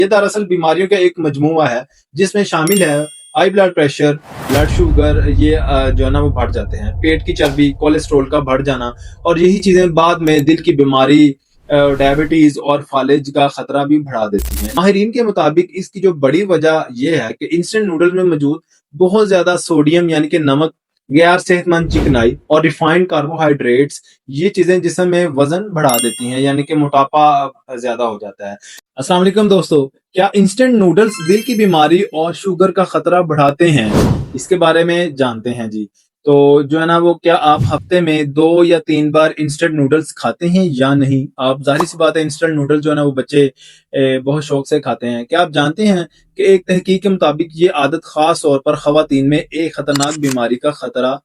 یہ دراصل بیماریوں کا ایک مجموعہ ہے جس میں شامل ہے high blood pressure, blood sugar, یہ جو ہے نا وہ بڑھ جاتے ہیں، پیٹ کی چربی، کولیسٹرول کا بڑھ جانا، اور یہی چیزیں بعد میں دل کی بیماری، ڈائبٹیز اور فالج کا خطرہ بھی بڑھا دیتی ہیں۔ ماہرین کے مطابق اس کی جو بڑی وجہ یہ ہے کہ انسٹنٹ نوڈل میں موجود بہت زیادہ سوڈیم یعنی کہ نمک، غیر صحت مند چکنائی اور ریفائنڈ کاربوہائیڈریٹس، یہ چیزیں جسم میں وزن بڑھا دیتی ہیں یعنی کہ موٹاپا زیادہ ہو جاتا ہے۔ السلام علیکم دوستو، کیا انسٹنٹ نوڈلز دل کی بیماری اور شوگر کا خطرہ بڑھاتے ہیں؟ اس کے بارے میں جانتے ہیں جی۔ تو جو ہے نا وہ کیا آپ ہفتے میں 2 یا 3 بار انسٹنٹ نوڈلز کھاتے ہیں یا نہیں؟ آپ ظاہر سی بات ہے انسٹنٹ نوڈل جو ہے نا وہ بچے بہت شوق سے کھاتے ہیں۔ کیا آپ جانتے ہیں کہ ایک تحقیق کے مطابق یہ عادت خاص طور پر خواتین میں ایک خطرناک بیماری کا خطرہ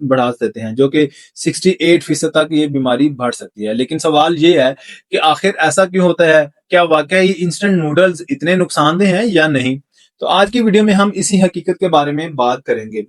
بڑھا دیتے ہیں، جو کہ 68% تک یہ بیماری بڑھ سکتی ہے۔ لیکن سوال یہ ہے کہ آخر ایسا کیوں ہوتا ہے؟ کیا واقعی انسٹنٹ نوڈلز اتنے نقصان دہ ہیں یا نہیں؟ تو آج کی ویڈیو میں ہم اسی حقیقت کے بارے میں بات کریں گے۔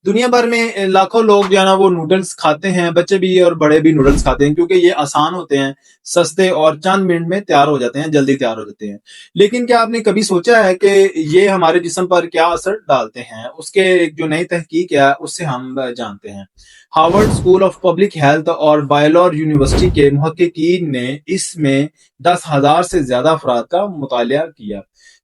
دنیا بھر میں لاکھوں لوگ جو ہے نا وہ نوڈلز کھاتے ہیں، بچے بھی اور بڑے بھی نوڈلز کھاتے ہیں کیونکہ یہ آسان ہوتے ہیں، سستے اور چند منٹ میں تیار ہو جاتے ہیں، جلدی تیار ہو جاتے ہیں۔ لیکن کیا آپ نے کبھی سوچا ہے کہ یہ ہمارے جسم پر کیا اثر ڈالتے ہیں؟ اس کے ایک جو نئی تحقیق ہے اس سے ہم جانتے ہیں۔ Harvard school of public health اور بائیولور یونیورسٹی کے محققین نے اس میں 10,000 سے زیادہ افراد کا مطالعہ کیا،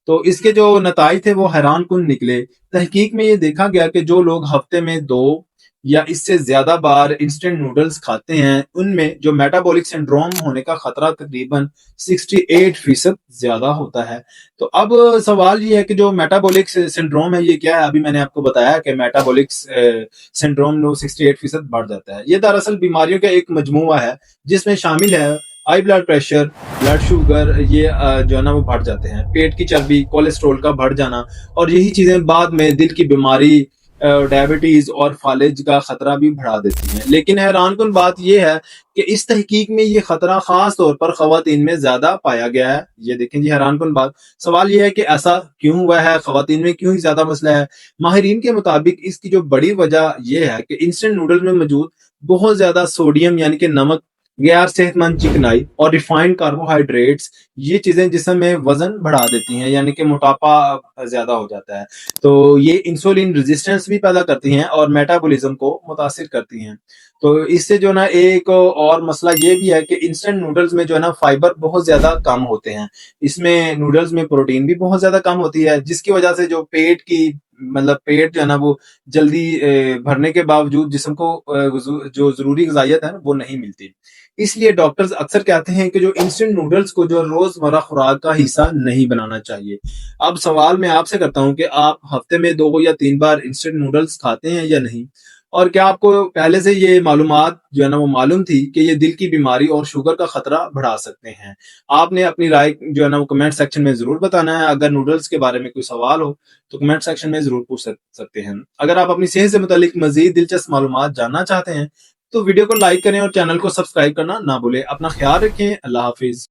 تو اس کے جو نتائج تھے وہ حیران کن نکلے۔ تحقیق میں یہ دیکھا گیا کہ جو لوگ ہفتے میں 2 یا اس سے زیادہ بار انسٹنٹ نوڈلز کھاتے ہیں ان میں جو میٹابولک سنڈروم ہونے کا خطرہ تقریباً 68% زیادہ ہوتا ہے۔ تو اب سوال یہ ہے کہ جو میٹابولک سنڈروم ہے یہ کیا ہے؟ ابھی میں نے آپ کو بتایا کہ میٹابولک سنڈروم 68% بڑھ جاتا ہے۔ یہ دراصل بیماریوں کا ایک مجموعہ ہے جس میں شامل ہے high blood pressure, blood sugar, یہ جو ہے نا وہ بڑھ جاتے ہیں، پیٹ کی چربی، کولیسٹرول کا بڑھ جانا، اور یہی چیزیں بعد میں دل کی بیماری، ڈائبٹیز اور فالج کا خطرہ بھی بڑھا دیتی ہیں۔ لیکن حیران کن بات یہ ہے کہ اس تحقیق میں یہ خطرہ خاص طور پر خواتین میں زیادہ پایا گیا ہے۔ یہ دیکھیں جی، حیران کن بات۔ سوال یہ ہے کہ ایسا کیوں ہوا ہے؟ خواتین میں کیوں ہی زیادہ مسئلہ ہے؟ ماہرین کے مطابق اس کی جو بڑی وجہ یہ ہے کہ انسٹنٹ نوڈل میں موجود بہت زیادہ سوڈیم یعنی کہ نمک، غیر صحت مند چکنائی اور ریفائنڈ کاربوہائیڈریٹس، یہ چیزیں جسم میں وزن بڑھا دیتی ہیں یعنی کہ موٹاپا زیادہ ہو جاتا ہے۔ تو یہ انسولین ریزسٹنس بھی پیدا کرتی ہیں اور میٹابولزم کو متاثر کرتی ہیں۔ تو اس سے جو نا ایک اور مسئلہ یہ بھی ہے کہ انسٹنٹ نوڈلز میں جو ہے نا فائبر بہت زیادہ کم ہوتے ہیں۔ اس میں نوڈلز میں پروٹین بھی بہت زیادہ کم ہوتی ہے، جس کی وجہ سے جو پیٹ جو ہے نا وہ جلدی بھرنے کے باوجود جسم کو جو ضروری غذائیت ہے وہ نہیں ملتی۔ اس لیے ڈاکٹرز اکثر کہتے ہیں کہ جو انسٹنٹ نوڈلز کو جو روزمرہ خوراک کا حصہ نہیں بنانا چاہیے۔ اب سوال میں آپ سے کرتا ہوں کہ آپ ہفتے میں 2 یا 3 بار انسٹنٹ نوڈلز کھاتے ہیں یا نہیں؟ اور کیا آپ کو پہلے سے یہ معلومات جو ہے نا وہ معلوم تھی کہ یہ دل کی بیماری اور شوگر کا خطرہ بڑھا سکتے ہیں؟ آپ نے اپنی رائے جو ہے نا وہ کمنٹ سیکشن میں ضرور بتانا ہے۔ اگر نوڈلز کے بارے میں کوئی سوال ہو تو کمنٹ سیکشن میں ضرور پوچھ سکتے ہیں۔ اگر آپ اپنی صحت سے متعلق مزید دلچسپ معلومات جاننا چاہتے ہیں تو ویڈیو کو لائک کریں اور چینل کو سبسکرائب کرنا نہ بھولیں۔ اپنا خیال رکھیں۔ اللہ حافظ۔